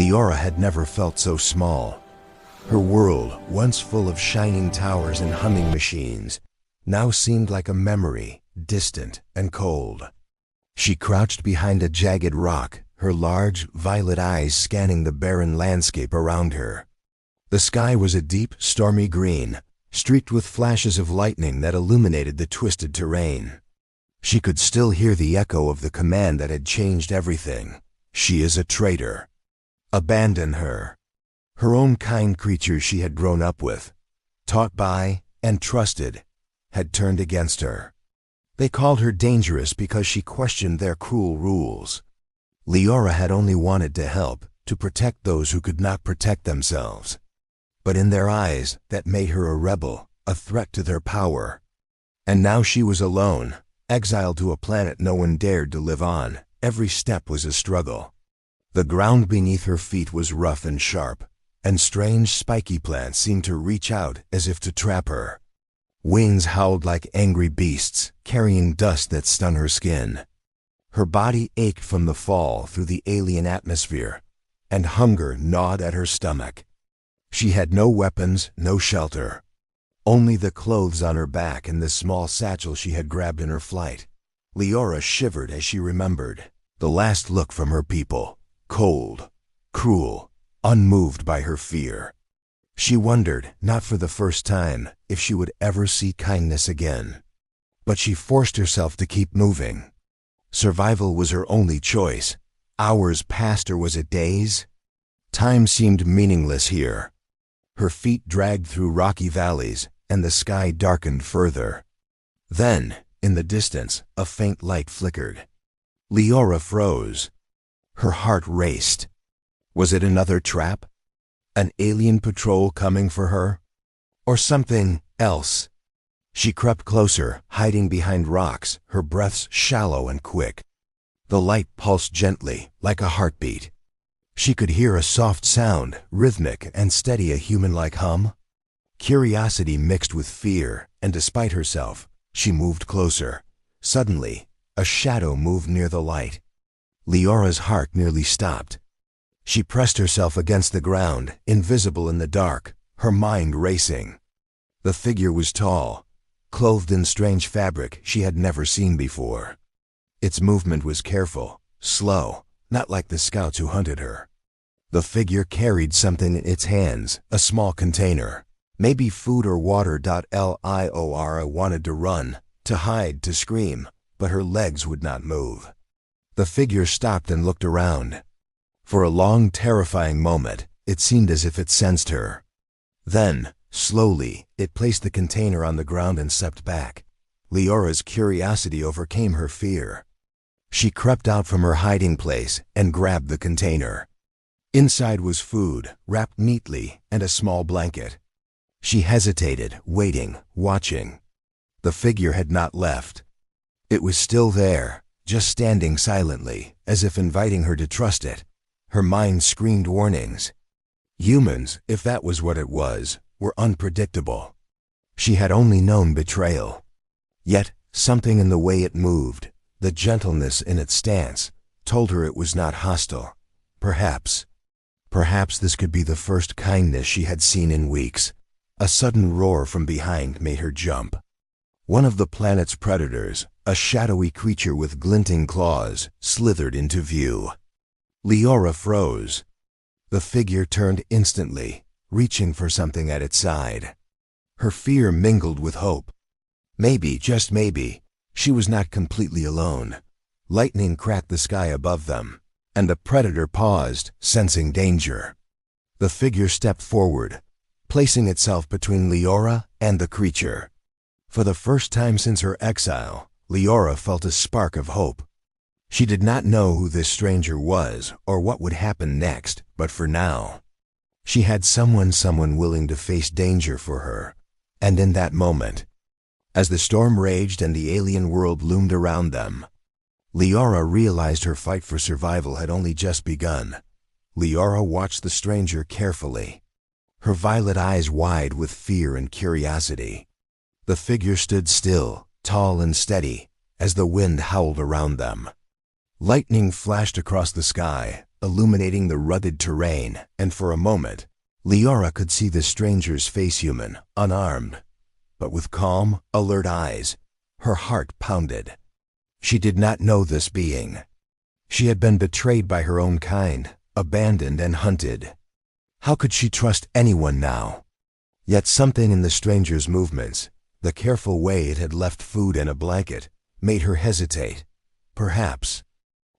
Leora had never felt so small. Her world, once full of shining towers and humming machines, now seemed like a memory, distant and cold. She crouched behind a jagged rock, her large, violet eyes scanning the barren landscape around her. The sky was a deep, stormy green, streaked with flashes of lightning that illuminated the twisted terrain. She could still hear the echo of the command that had changed everything. She is a traitor. Abandon her. Her own kind creatures she had grown up with, taught by and trusted, had turned against her. They called her dangerous because she questioned their cruel rules. Leora had only wanted to help, to protect those who could not protect themselves. But in their eyes, that made her a rebel, a threat to their power. And now she was alone, exiled to a planet no one dared to live on. Every step was a struggle. The ground beneath her feet was rough and sharp, and strange spiky plants seemed to reach out as if to trap her. Winds howled like angry beasts, carrying dust that stung her skin. Her body ached from the fall through the alien atmosphere, and hunger gnawed at her stomach. She had no weapons, no shelter. Only the clothes on her back and the small satchel she had grabbed in her flight. Leora shivered as she remembered the last look from her people, cold, cruel, unmoved by her fear. She wondered, not for the first time, if she would ever see kindness again. But she forced herself to keep moving. Survival was her only choice. Hours passed, or was it days? Time seemed meaningless here. Her feet dragged through rocky valleys, and the sky darkened further. Then, in the distance, a faint light flickered. Leora froze. Her heart raced. Was it another trap? An alien patrol coming for her? Or something else? She crept closer, hiding behind rocks, her breaths shallow and quick. The light pulsed gently, like a heartbeat. She could hear a soft sound, rhythmic and steady, a human-like hum. Curiosity mixed with fear, and despite herself, she moved closer. Suddenly, a shadow moved near the light. Leora's heart nearly stopped. She pressed herself against the ground, invisible in the dark, her mind racing. The figure was tall, clothed in strange fabric she had never seen before. Its movement was careful, slow, not like the scouts who hunted her. The figure carried something in its hands, a small container. Maybe food or water. Leora wanted to run, to hide, to scream, but her legs would not move. The figure stopped and looked around. For a long, terrifying moment, it seemed as if it sensed her. Then, slowly, it placed the container on the ground and stepped back. Leora's curiosity overcame her fear. She crept out from her hiding place and grabbed the container. Inside was food, wrapped neatly, and a small blanket. She hesitated, waiting, watching. The figure had not left. It was still there, just standing silently, as if inviting her to trust it. Her mind screamed warnings. Humans, if that was what it was, were unpredictable. She had only known betrayal. Yet, something in the way it moved, the gentleness in its stance, told her it was not hostile. Perhaps this could be the first kindness she had seen in weeks. A sudden roar from behind made her jump. One of the planet's predators, a shadowy creature with glinting claws, slithered into view. Leora froze. The figure turned instantly, reaching for something at its side. Her fear mingled with hope. Maybe, just maybe, she was not completely alone. Lightning cracked the sky above them, and the predator paused, sensing danger. The figure stepped forward, placing itself between Leora and the creature. For the first time since her exile, Leora felt a spark of hope. She did not know who this stranger was or what would happen next, but for now, she had someone willing to face danger for her. And in that moment, as the storm raged and the alien world loomed around them, Leora realized her fight for survival had only just begun. Leora watched the stranger carefully, her violet eyes wide with fear and curiosity. The figure stood still, tall and steady, as the wind howled around them. Lightning flashed across the sky, illuminating the rugged terrain, and for a moment, Leora could see the stranger's face, human, unarmed, but with calm, alert eyes. Her heart pounded. She did not know this being. She had been betrayed by her own kind, abandoned and hunted. How could she trust anyone now? Yet something in the stranger's movements, the careful way it had left food and a blanket, made her hesitate. Perhaps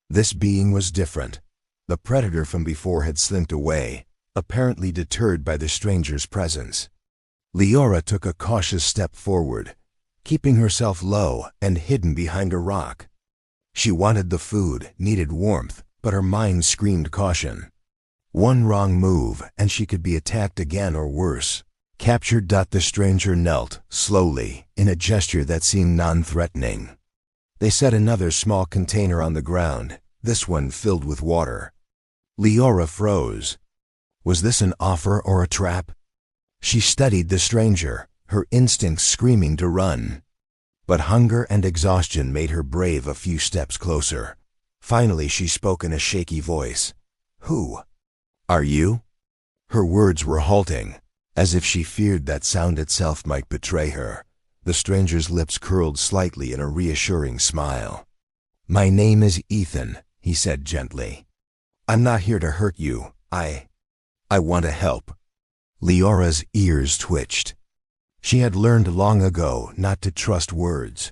this being was different. The predator from before had slinked away, apparently deterred by the stranger's presence. Leora took a cautious step forward, keeping herself low and hidden behind a rock. She wanted the food, needed warmth, but her mind screamed caution. One wrong move and she could be attacked again or worse. Captured. The stranger knelt, slowly, in a gesture that seemed non-threatening. They set another small container on the ground, this one filled with water. Leora froze. Was this an offer or a trap? She studied the stranger, her instincts screaming to run. But hunger and exhaustion made her brave a few steps closer. Finally she spoke in a shaky voice. "Who are you?" Her words were halting, as if she feared that sound itself might betray her. The stranger's lips curled slightly in a reassuring smile. "My name is Ethan," he said gently. "I'm not here to hurt you. I want to help." Leora's ears twitched. She had learned long ago not to trust words.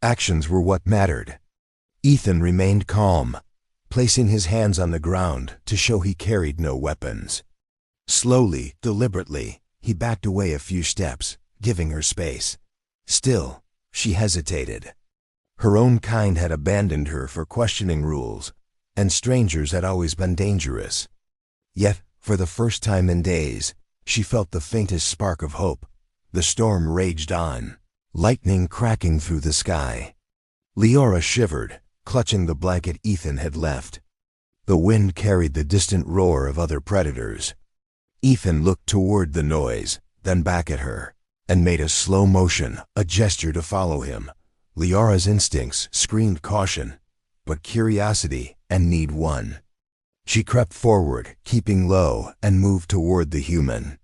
Actions were what mattered. Ethan remained calm, placing his hands on the ground to show he carried no weapons. Slowly, deliberately, he backed away a few steps, giving her space. Still, she hesitated. Her own kind had abandoned her for questioning rules, and strangers had always been dangerous. Yet, for the first time in days, she felt the faintest spark of hope. The storm raged on, lightning cracking through the sky. Leora shivered, clutching the blanket Ethan had left. The wind carried the distant roar of other predators. Ethan looked toward the noise, then back at her, and made a slow motion, a gesture to follow him. Leora's instincts screamed caution, but curiosity and need won. She crept forward, keeping low, and moved toward the human.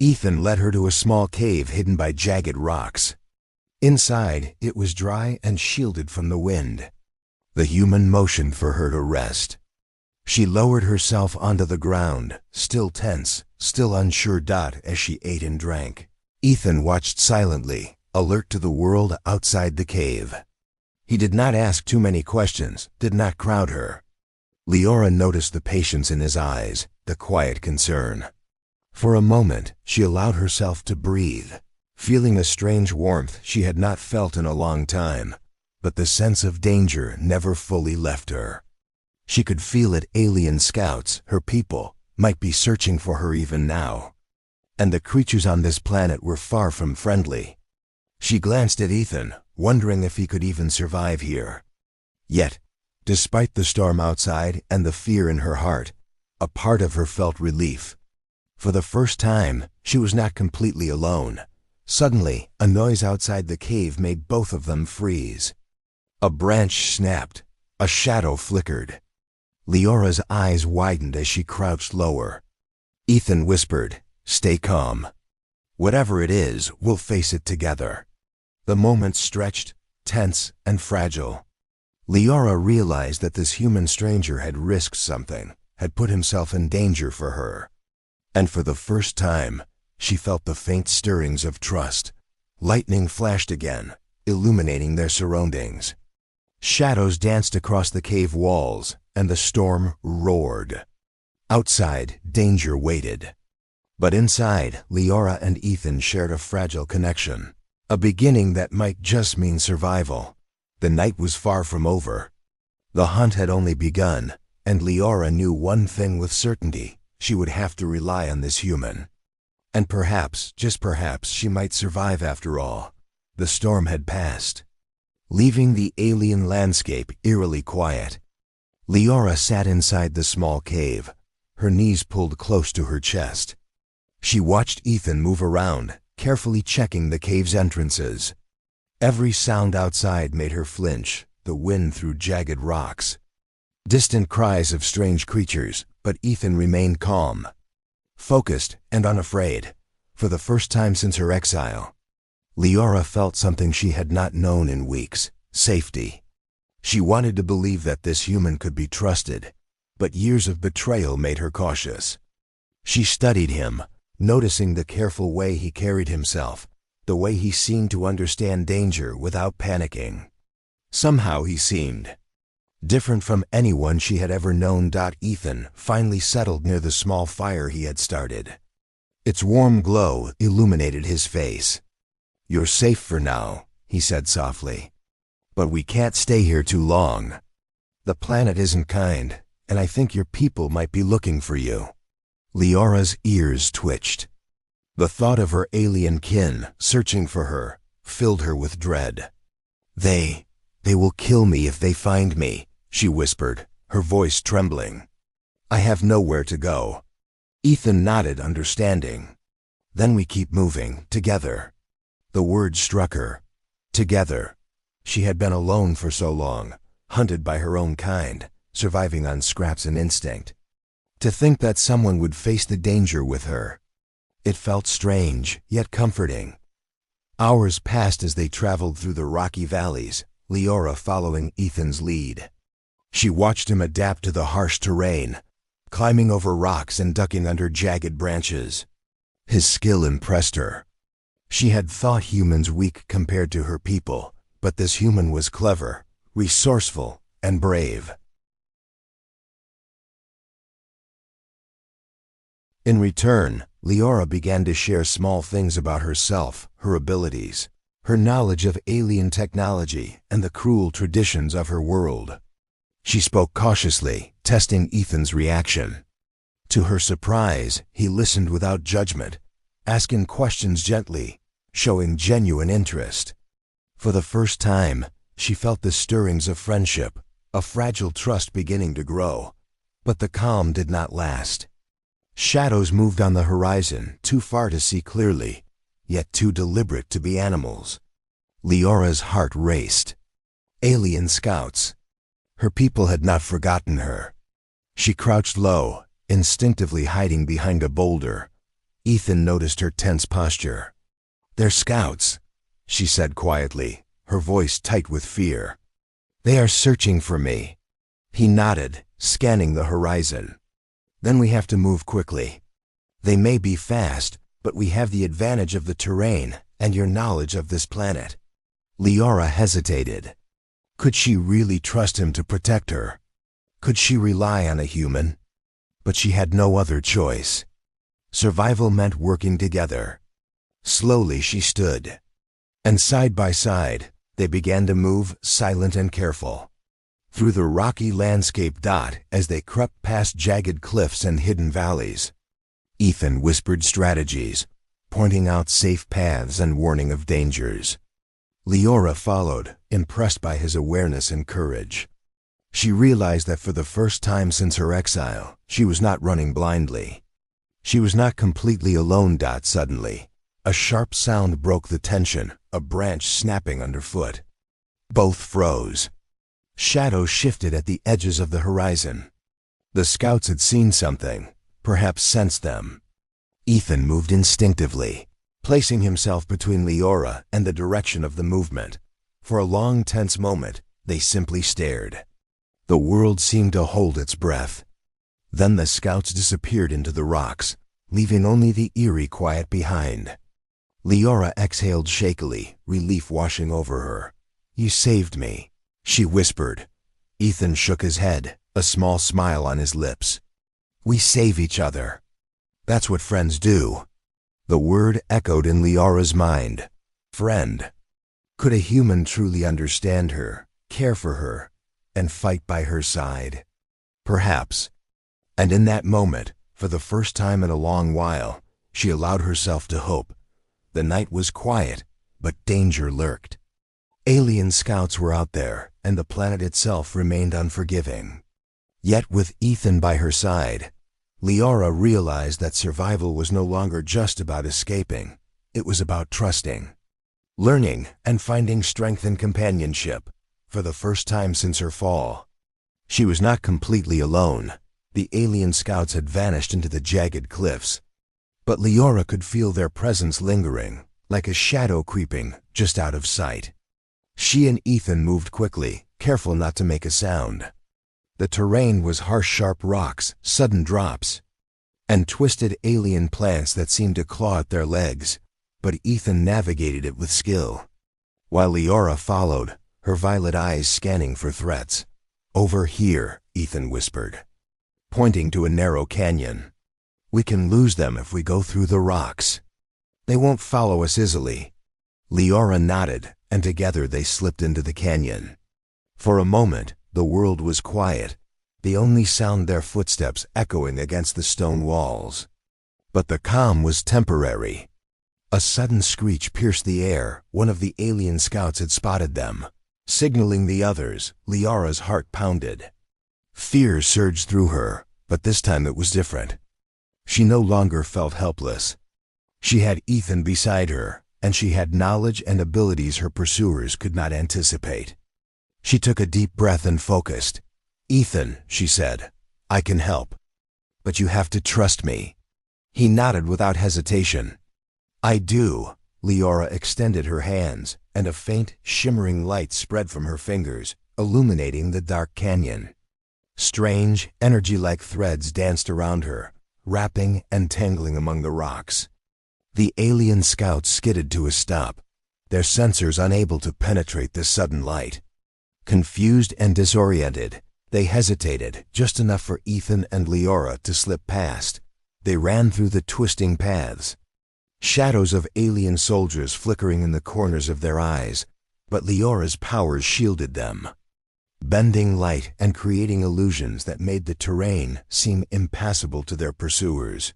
Ethan led her to a small cave hidden by jagged rocks. Inside, it was dry and shielded from the wind. The human motioned for her to rest. She lowered herself onto the ground, still tense, still unsure. As she ate and drank, Ethan watched silently, alert to the world outside the cave. He did not ask too many questions, did not crowd her. Leora noticed the patience in his eyes, the quiet concern. For a moment, she allowed herself to breathe, feeling a strange warmth she had not felt in a long time, but the sense of danger never fully left her. She could feel it. Alien scouts, her people, might be searching for her even now. And the creatures on this planet were far from friendly. She glanced at Ethan, wondering if he could even survive here. Yet, despite the storm outside and the fear in her heart, a part of her felt relief. For the first time, she was not completely alone. Suddenly, a noise outside the cave made both of them freeze. A branch snapped. A shadow flickered. Leora's eyes widened as she crouched lower. Ethan whispered, "Stay calm. Whatever it is, we'll face it together." The moment stretched, tense and fragile. Leora realized that this human stranger had risked something, had put himself in danger for her. And for the first time, she felt the faint stirrings of trust. Lightning flashed again, illuminating their surroundings. Shadows danced across the cave walls, and the storm roared. Outside, danger waited. But inside, Leora and Ethan shared a fragile connection, a beginning that might just mean survival. The night was far from over. The hunt had only begun, and Leora knew one thing with certainty: she would have to rely on this human. And perhaps, just perhaps, she might survive after all. The storm had passed, leaving the alien landscape eerily quiet. Leora sat inside the small cave, her knees pulled close to her chest. She watched Ethan move around, carefully checking the cave's entrances. Every sound outside made her flinch, the wind through jagged rocks. Distant cries of strange creatures, but Ethan remained calm, focused and unafraid. For the first time since her exile, Leora felt something she had not known in weeks: safety. She wanted to believe that this human could be trusted, but years of betrayal made her cautious. She studied him, noticing the careful way he carried himself, the way he seemed to understand danger without panicking. Somehow he seemed different from anyone she had ever known. Ethan finally settled near the small fire he had started. Its warm glow illuminated his face. "You're safe for now," he said softly. "But we can't stay here too long. The planet isn't kind, and I think your people might be looking for you." Leora's ears twitched. The thought of her alien kin searching for her filled her with dread. They will kill me if they find me," she whispered, her voice trembling. "I have nowhere to go." Ethan nodded, understanding. "Then we keep moving, together." The word struck her. Together. She had been alone for so long, hunted by her own kind, surviving on scraps and instinct. To think that someone would face the danger with her. It felt strange, yet comforting. Hours passed as they traveled through the rocky valleys, Leora following Ethan's lead. She watched him adapt to the harsh terrain, climbing over rocks and ducking under jagged branches. His skill impressed her. She had thought humans weak compared to her people, but this human was clever, resourceful, and brave. In return, Leora began to share small things about herself, her abilities, her knowledge of alien technology, and the cruel traditions of her world. She spoke cautiously, testing Ethan's reaction. To her surprise, he listened without judgment, asking questions gently, showing genuine interest. For the first time, she felt the stirrings of friendship, a fragile trust beginning to grow. But the calm did not last. Shadows moved on the horizon, too far to see clearly, yet too deliberate to be animals. Leora's heart raced. Alien scouts. Her people had not forgotten her. She crouched low, instinctively hiding behind a boulder. Ethan noticed her tense posture. "They're scouts," she said quietly, her voice tight with fear. "They are searching for me." He nodded, scanning the horizon. "Then we have to move quickly. They may be fast, but we have the advantage of the terrain and your knowledge of this planet." Leora hesitated. Could she really trust him to protect her? Could she rely on a human? But she had no other choice. Survival meant working together. Slowly she stood, and side by side, they began to move, silent and careful, through the rocky landscape. As they crept past jagged cliffs and hidden valleys, Ethan whispered strategies, pointing out safe paths and warning of dangers. Leora followed, impressed by his awareness and courage. She realized that for the first time since her exile, she was not running blindly. She was not completely alone. Suddenly, a sharp sound broke the tension, a branch snapping underfoot. Both froze. Shadows shifted at the edges of the horizon. The scouts had seen something, perhaps sensed them. Ethan moved instinctively, placing himself between Leora and the direction of the movement. For a long, tense moment, they simply stared. The world seemed to hold its breath. Then the scouts disappeared into the rocks, leaving only the eerie quiet behind. Leora exhaled shakily, relief washing over her. "You saved me," she whispered. Ethan shook his head, a small smile on his lips. "We save each other. That's what friends do." The word echoed in Leora's mind. Friend. Could a human truly understand her, care for her, and fight by her side? Perhaps. And in that moment, for the first time in a long while, she allowed herself to hope. The night was quiet, but danger lurked. Alien scouts were out there, and the planet itself remained unforgiving. Yet with Ethan by her side, Leora realized that survival was no longer just about escaping. It was about trusting, learning, and finding strength in companionship. For the first time since her fall, She was not completely alone. The alien scouts had vanished into the jagged cliffs. But Leora could feel their presence lingering, like a shadow creeping just out of sight. She and Ethan moved quickly, careful not to make a sound. The terrain was harsh, sharp rocks, sudden drops, and twisted alien plants that seemed to claw at their legs, but Ethan navigated it with skill. While Leora followed, her violet eyes scanning for threats. "Over here," Ethan whispered, pointing to a narrow canyon. "We can lose them if we go through the rocks. They won't follow us easily." Leora nodded, and together they slipped into the canyon. For a moment, the world was quiet, the only sound their footsteps echoing against the stone walls. But the calm was temporary. A sudden screech pierced the air. One of the alien scouts had spotted them. Signaling the others, Leora's heart pounded. Fear surged through her, but this time it was different. She no longer felt helpless. She had Ethan beside her, and she had knowledge and abilities her pursuers could not anticipate. She took a deep breath and focused. "Ethan," she said, "I can help. But you have to trust me." He nodded without hesitation. "I do." Leora extended her hands, and a faint, shimmering light spread from her fingers, illuminating the dark canyon. Strange, energy-like threads danced around her, wrapping and tangling among the rocks. The alien scouts skidded to a stop, their sensors unable to penetrate the sudden light. Confused and disoriented, they hesitated just enough for Ethan and Leora to slip past. They ran through the twisting paths, shadows of alien soldiers flickering in the corners of their eyes, but Leora's powers shielded them, bending light and creating illusions that made the terrain seem impassable to their pursuers.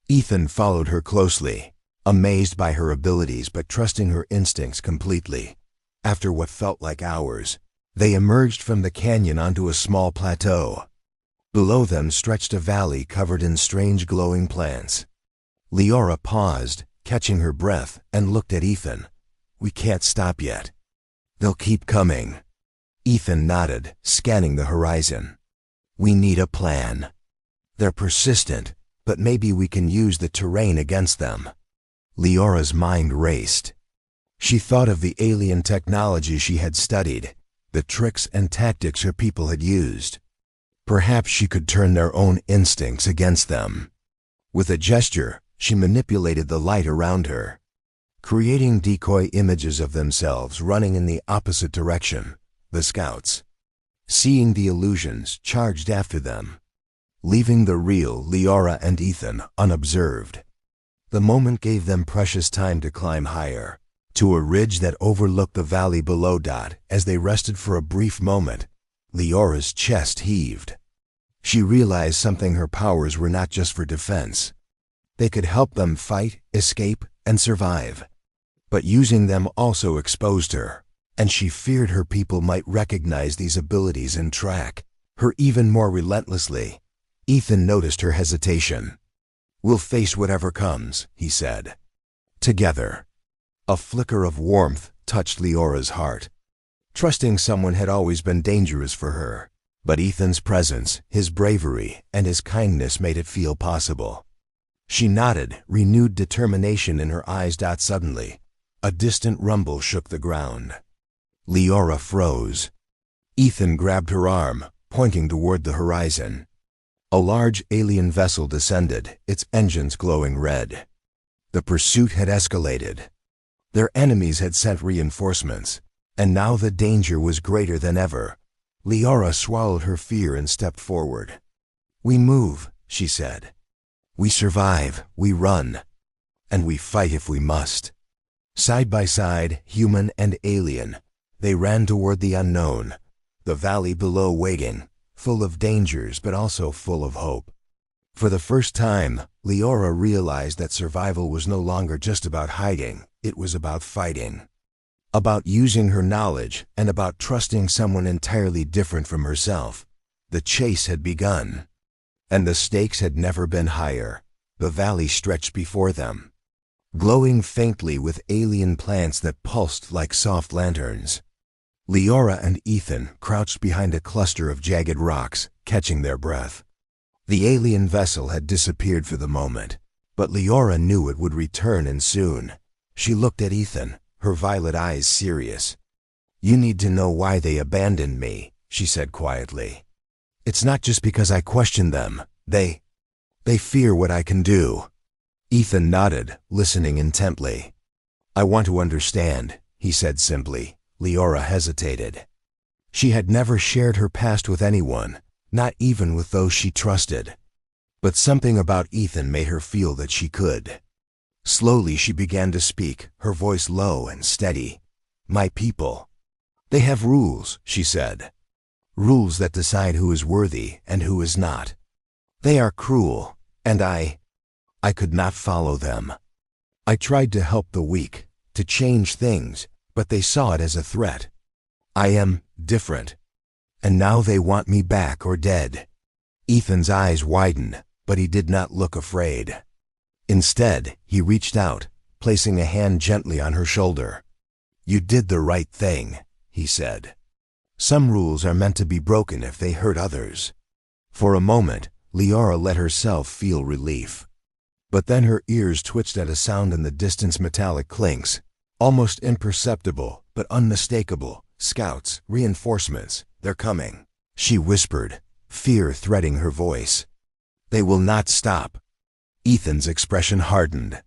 Ethan followed her closely, amazed by her abilities but trusting her instincts completely. After what felt like hours, they emerged from the canyon onto a small plateau. Below them stretched a valley covered in strange glowing plants. Leora paused, catching her breath, and looked at Ethan. "We can't stop yet. They'll keep coming." Ethan nodded, scanning the horizon. "We need a plan. They're persistent, but maybe we can use the terrain against them." Leora's mind raced. She thought of the alien technology she had studied, the tricks and tactics her people had used. Perhaps she could turn their own instincts against them. With a gesture, she manipulated the light around her, creating decoy images of themselves running in the opposite direction. The scouts, seeing the illusions, charged after them, leaving the real Leora and Ethan unobserved. The moment gave them precious time to climb higher, to a ridge that overlooked the valley below. As they rested for a brief moment, Leora's chest heaved. She realized something: her powers were not just for defense. They could help them fight, escape, and survive. But using them also exposed her, and she feared her people might recognize these abilities and track her even more relentlessly. Ethan noticed her hesitation. "We'll face whatever comes," he said. "Together." A flicker of warmth touched Leora's heart. Trusting someone had always been dangerous for her, but Ethan's presence, his bravery, and his kindness made it feel possible. She nodded, renewed determination in her eyes. Suddenly, a distant rumble shook the ground. Leora froze. Ethan grabbed her arm, pointing toward the horizon. A large alien vessel descended, its engines glowing red. The pursuit had escalated. Their enemies had sent reinforcements, and now the danger was greater than ever. Leora swallowed her fear and stepped forward. "We move," she said. "We survive, we run, and we fight if we must." Side by side, human and alien, they ran toward the unknown, the valley below waiting, full of dangers but also full of hope. For the first time, Leora realized that survival was no longer just about hiding, it was about fighting. About using her knowledge, and about trusting someone entirely different from herself. The chase had begun. And the stakes had never been higher. The valley stretched before them, glowing faintly with alien plants that pulsed like soft lanterns. Leora and Ethan crouched behind a cluster of jagged rocks, catching their breath. The alien vessel had disappeared for the moment, but Leora knew it would return and soon. She looked at Ethan, her violet eyes serious. "You need to know why they abandoned me," she said quietly. "It's not just because I question them. They fear what I can do." Ethan nodded, listening intently. "I want to understand," he said simply. Leora hesitated. She had never shared her past with anyone, not even with those she trusted. But something about Ethan made her feel that she could. Slowly she began to speak, her voice low and steady. "My people. They have rules," she said. "Rules that decide who is worthy and who is not. They are cruel, and I could not follow them. I tried to help the weak, to change things, but they saw it as a threat. I am different, and now they want me back or dead." Ethan's eyes widened, but he did not look afraid. Instead, he reached out, placing a hand gently on her shoulder. "You did the right thing," he said. "Some rules are meant to be broken if they hurt others." For a moment, Leora let herself feel relief. But then her ears twitched at a sound in the distance. Metallic clinks, almost imperceptible but unmistakable. "Scouts, reinforcements, they're coming," she whispered, fear threading her voice. "They will not stop." Ethan's expression hardened.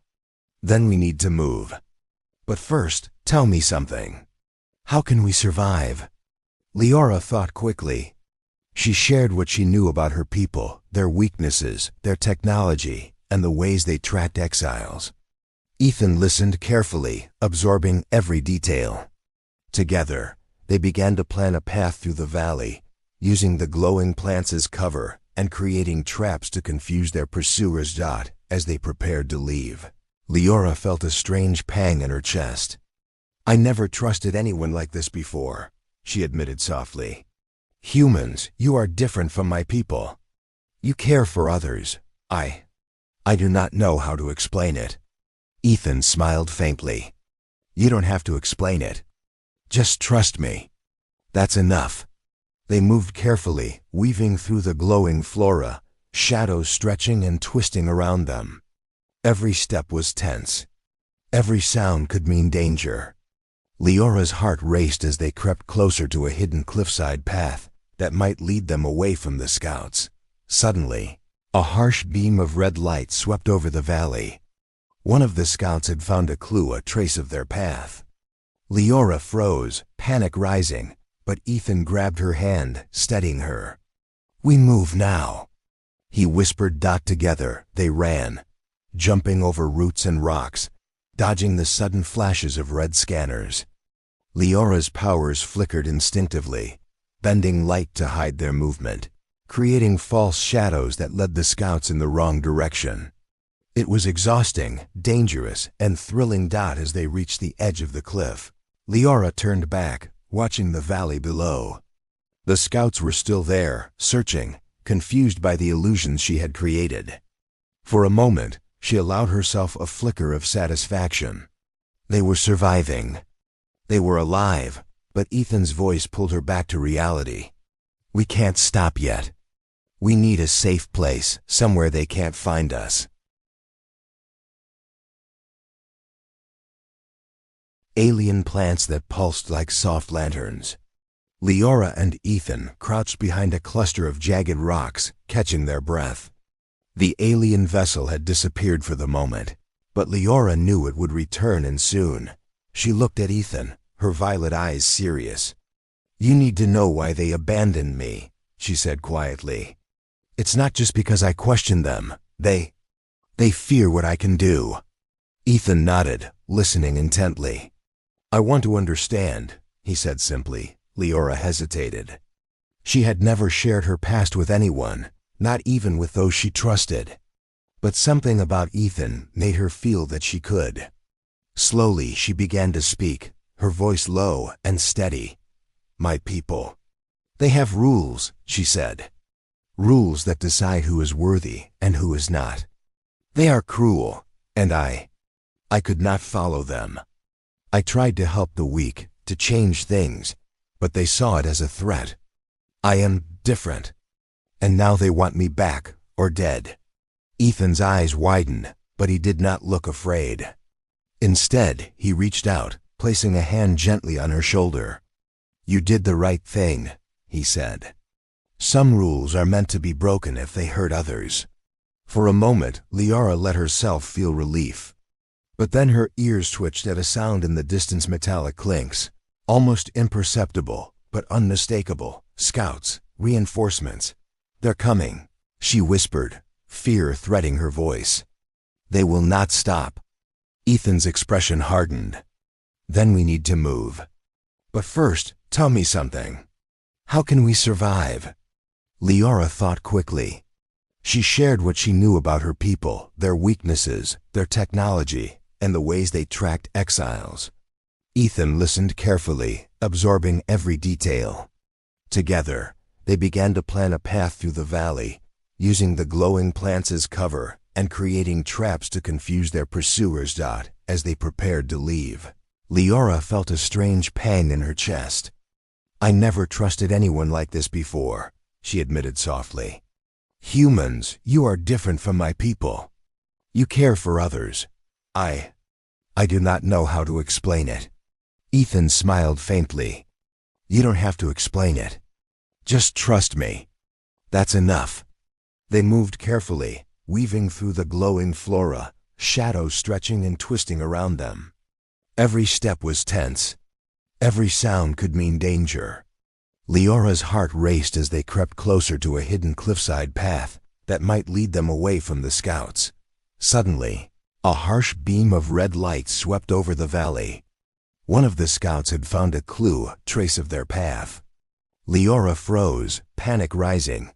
"Then we need to move. But first, tell me something. How can we survive?" Leora thought quickly. She shared what she knew about her people, their weaknesses, their technology, and the ways they tracked exiles. Ethan listened carefully, absorbing every detail. Together, they began to plan a path through the valley, using the glowing plants as cover and creating traps to confuse their pursuers. As they prepared to leave, Leora felt a strange pang in her chest. "I never trusted anyone like this before," she admitted softly. "Humans, you are different from my people. You care for others. I do not know how to explain it." Ethan smiled faintly. "You don't have to explain it. Just trust me. That's enough." They moved carefully, weaving through the glowing flora, shadows stretching and twisting around them. Every step was tense. Every sound could mean danger. Leora's heart raced as they crept closer to a hidden cliffside path that might lead them away from the scouts. Suddenly, a harsh beam of red light swept over the valley. One of the scouts had found a clue, a trace of their path. Leora froze, panic rising, but Ethan grabbed her hand, steadying her. "We move now," he whispered. Together, they ran, jumping over roots and rocks, dodging the sudden flashes of red scanners. Leora's powers flickered instinctively, bending light to hide their movement, creating false shadows that led the scouts in the wrong direction. It was exhausting, dangerous, and thrilling. As they reached the edge of the cliff, Leora turned back, watching the valley below. The scouts were still there, searching, confused by the illusions she had created. For a moment, she allowed herself a flicker of satisfaction. They were surviving. They were alive, but Ethan's voice pulled her back to reality. "We can't stop yet. We need a safe place, somewhere they can't find us." Alien plants that pulsed like soft lanterns. Leora and Ethan crouched behind a cluster of jagged rocks, catching their breath. The alien vessel had disappeared for the moment, but Leora knew it would return and soon. She looked at Ethan, her violet eyes serious. "You need to know why they abandoned me," she said quietly. "It's not just because I question them. They fear what I can do." Ethan nodded, listening intently. "I want to understand," he said simply. Leora hesitated. She had never shared her past with anyone, not even with those she trusted. But something about Ethan made her feel that she could. Slowly she began to speak, her voice low and steady. "My people. They have rules," she said. "Rules that decide who is worthy and who is not. They are cruel, and I could not follow them. I tried to help the weak, to change things, but they saw it as a threat. I am different. And now they want me back, or dead. Ethan's eyes widened, but he did not look afraid. Instead, he reached out, placing a hand gently on her shoulder. You did the right thing, he said. Some rules are meant to be broken if they hurt others. For a moment, Liara let herself feel relief. But then her ears twitched at a sound in the distance, metallic clinks. Almost imperceptible, but unmistakable. Scouts, reinforcements. They're coming, she whispered, fear threading her voice. They will not stop. Ethan's expression hardened. Then we need to move. But first, tell me something. How can we survive? Liara thought quickly. She shared what she knew about her people, their weaknesses, their technology, and the ways they tracked exiles. Ethan listened carefully, absorbing every detail. Together, they began to plan a path through the valley, using the glowing plants as cover and creating traps to confuse their pursuers. As they prepared to leave, Liara felt a strange pang in her chest. I never trusted anyone like this before, she admitted softly. Humans, you are different from my people. You care for others. I do not know how to explain it. Ethan smiled faintly. You don't have to explain it. Just trust me. That's enough. They moved carefully, weaving through the glowing flora, shadows stretching and twisting around them. Every step was tense. Every sound could mean danger. Liara's heart raced as they crept closer to a hidden cliffside path that might lead them away from the scouts. Suddenly, a harsh beam of red light swept over the valley. One of the scouts had found a clue, trace of their path. Liara froze, panic rising,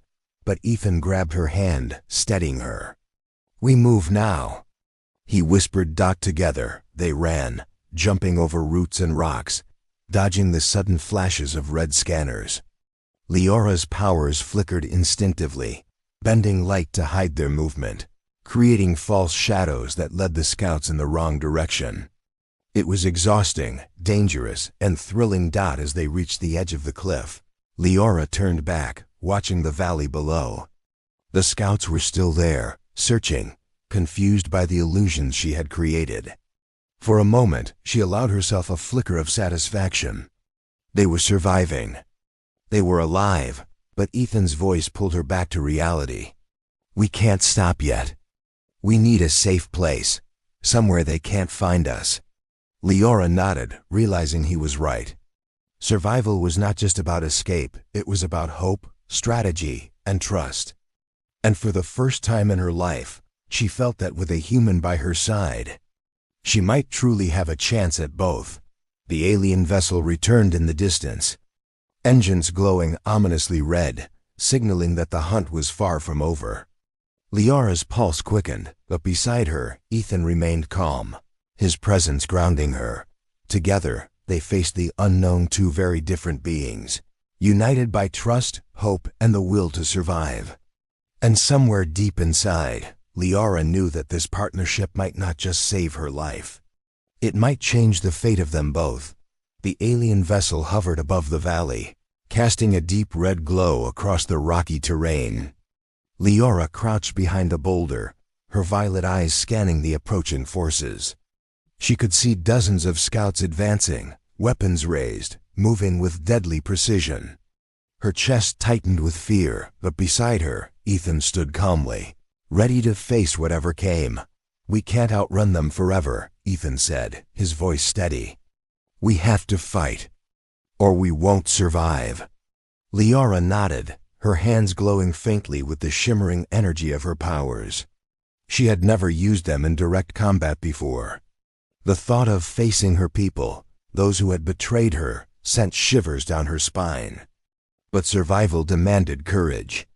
but Ethan grabbed her hand, steadying her. We move now, he whispered. Together, they ran, jumping over roots and rocks, dodging the sudden flashes of red scanners. Liara's powers flickered instinctively, bending light to hide their movement, creating false shadows that led the scouts in the wrong direction. It was exhausting, dangerous, and thrilling. As they reached the edge of the cliff, Liara turned back, watching the valley below. The scouts were still there, searching, confused by the illusions she had created. For a moment, she allowed herself a flicker of satisfaction. They were surviving. They were alive, but Ethan's voice pulled her back to reality. We can't stop yet. We need a safe place, somewhere they can't find us. Liara nodded, realizing he was right. Survival was not just about escape, it was about hope, strategy, and trust. And for the first time in her life, she felt that with a human by her side, she might truly have a chance at both. The alien vessel returned in the distance, engines glowing ominously red, signaling that the hunt was far from over. Liara's pulse quickened, but beside her, Ethan remained calm, his presence grounding her. Together, they faced the unknown, two very different beings, united by trust, hope, and the will to survive. And somewhere deep inside, Liara knew that this partnership might not just save her life. It might change the fate of them both. The alien vessel hovered above the valley, casting a deep red glow across the rocky terrain. Liara crouched behind a boulder, her violet eyes scanning the approaching forces. She could see dozens of scouts advancing, weapons raised, moving with deadly precision. Her chest tightened with fear, but beside her, Ethan stood calmly, ready to face whatever came. We can't outrun them forever, Ethan said, his voice steady. We have to fight, or we won't survive. Liara nodded, her hands glowing faintly with the shimmering energy of her powers. She had never used them in direct combat before. The thought of facing her people, those who had betrayed her, sent shivers down her spine. But survival demanded courage.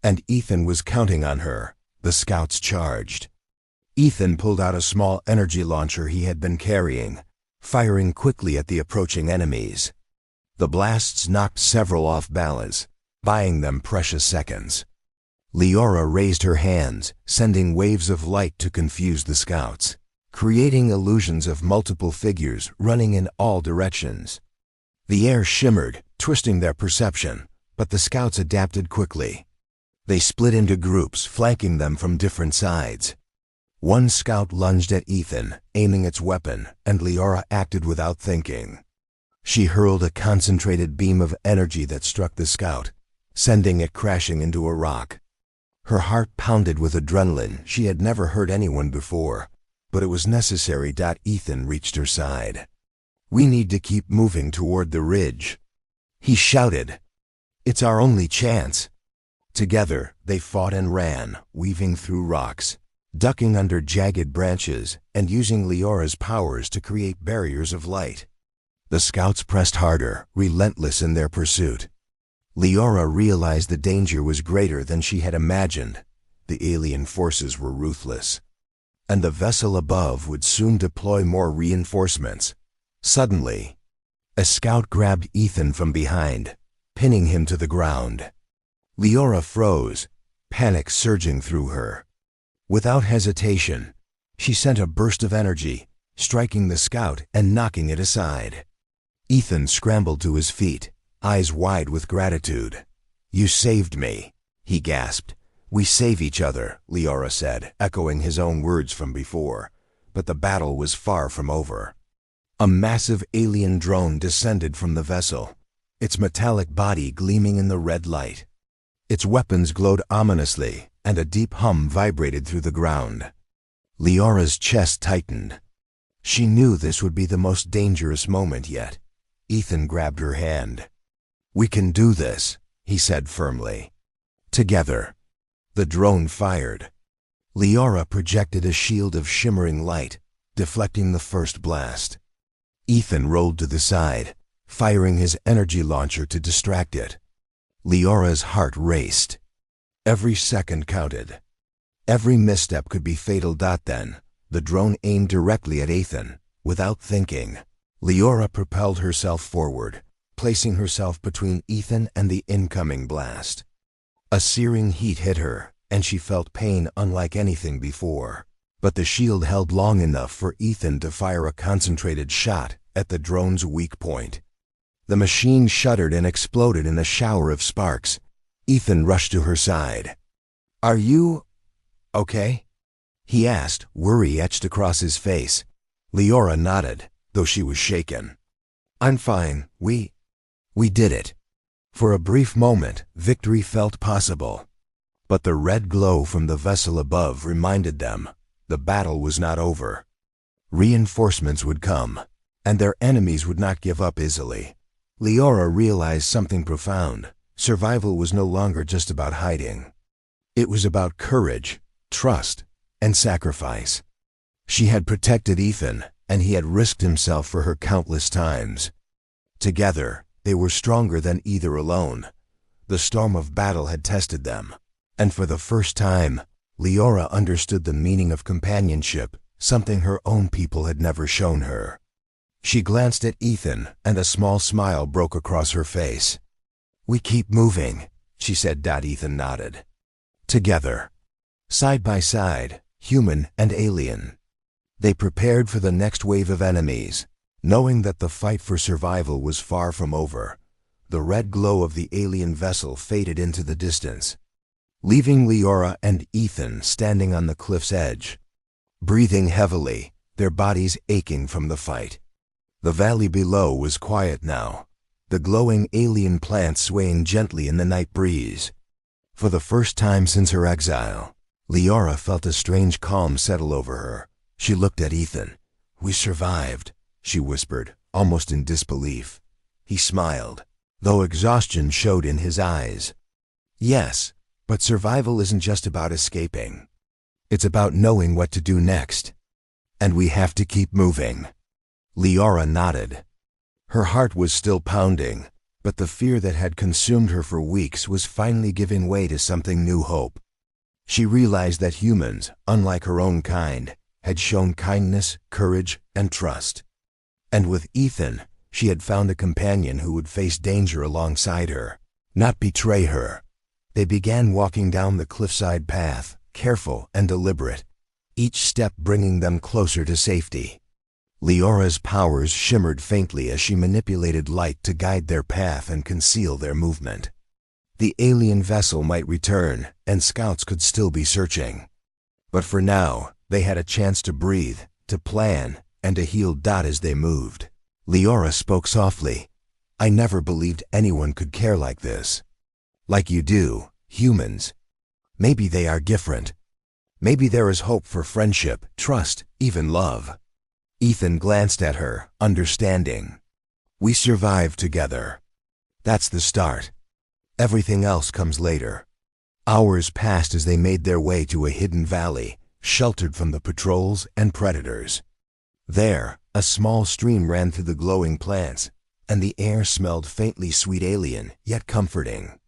And Ethan was counting on her. The scouts charged. Ethan pulled out a small energy launcher he had been carrying, firing quickly at the approaching enemies. The blasts knocked several off balance, buying them precious seconds. Liara raised her hands, sending waves of light to confuse the scouts, creating illusions of multiple figures running in all directions. The air shimmered, twisting their perception, but the scouts adapted quickly. They split into groups, flanking them from different sides. One scout lunged at Ethan, aiming its weapon, and Leora acted without thinking. She hurled a concentrated beam of energy that struck the scout, sending it crashing into a rock. Her heart pounded with adrenaline. She had never hurt anyone before, but it was necessary. Ethan reached her side. "We need to keep moving toward the ridge," he shouted. "It's our only chance." Together, they fought and ran, weaving through rocks, ducking under jagged branches, and using Leora's powers to create barriers of light. The scouts pressed harder, relentless in their pursuit. Leora realized the danger was greater than she had imagined. The alien forces were ruthless, and the vessel above would soon deploy more reinforcements. Suddenly, a scout grabbed Ethan from behind, pinning him to the ground. Leora froze, panic surging through her. Without hesitation, she sent a burst of energy, striking the scout and knocking it aside. Ethan scrambled to his feet, eyes wide with gratitude. "You saved me," he gasped. "We save each other," Leora said, echoing his own words from before. But the battle was far from over. A massive alien drone descended from the vessel, its metallic body gleaming in the red light. Its weapons glowed ominously, and a deep hum vibrated through the ground. Leora's chest tightened. She knew this would be the most dangerous moment yet. Ethan grabbed her hand. "We can do this," he said firmly. Together, the drone fired. Leora projected a shield of shimmering light, deflecting the first blast. Ethan rolled to the side, firing his energy launcher to distract it. Leora's heart raced. Every second counted. Every misstep could be fatal. Then, the drone aimed directly at Ethan. Without thinking, Leora propelled herself forward, placing herself between Ethan and the incoming blast. A searing heat hit her, and she felt pain unlike anything before. But the shield held long enough for Ethan to fire a concentrated shot at the drone's weak point. The machine shuddered and exploded in a shower of sparks. Ethan rushed to her side. "Are you okay?" he asked, worry etched across his face. Leora nodded, though she was shaken. "I'm fine. We did it." For a brief moment, victory felt possible. But the red glow from the vessel above reminded them the battle was not over. Reinforcements would come, and their enemies would not give up easily. Leora realized something profound. Survival was no longer just about hiding. It was about courage, trust, and sacrifice. She had protected Ethan, and he had risked himself for her countless times. Together, they were stronger than either alone. The storm of battle had tested them, and for the first time, Leora understood the meaning of companionship, something her own people had never shown her. She glanced at Ethan, and a small smile broke across her face. "We keep moving," she said. Ethan nodded. Together, side by side, human and alien, they prepared for the next wave of enemies, knowing that the fight for survival was far from over. The red glow of the alien vessel faded into the distance, leaving Leora and Ethan standing on the cliff's edge, breathing heavily, their bodies aching from the fight. The valley below was quiet now, the glowing alien plants swaying gently in the night breeze. For the first time since her exile, Leora felt a strange calm settle over her. She looked at Ethan. "We survived," she whispered, almost in disbelief. He smiled, though exhaustion showed in his eyes. "Yes, but survival isn't just about escaping. It's about knowing what to do next. And we have to keep moving." Leora nodded. Her heart was still pounding, but the fear that had consumed her for weeks was finally giving way to something new: hope. She realized that humans, unlike her own kind, had shown kindness, courage, and trust. And with Ethan, she had found a companion who would face danger alongside her, not betray her. They began walking down the cliffside path, careful and deliberate, each step bringing them closer to safety. Leora's powers shimmered faintly as she manipulated light to guide their path and conceal their movement. The alien vessel might return, and scouts could still be searching. But for now, they had a chance to breathe, to plan, and to heal Dot as they moved. Leora spoke softly. "I never believed anyone could care like this. Like you do, humans. Maybe they are different. Maybe there is hope for friendship, trust, even love." Ethan glanced at her, understanding. "We survived together. That's the start. Everything else comes later." Hours passed as they made their way to a hidden valley, sheltered from the patrols and predators. There, a small stream ran through the glowing plants, and the air smelled faintly sweet alien, yet comforting.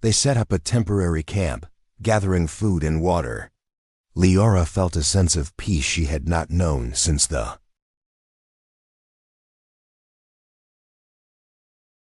They set up a temporary camp, gathering food and water. Leora felt a sense of peace she had not known since the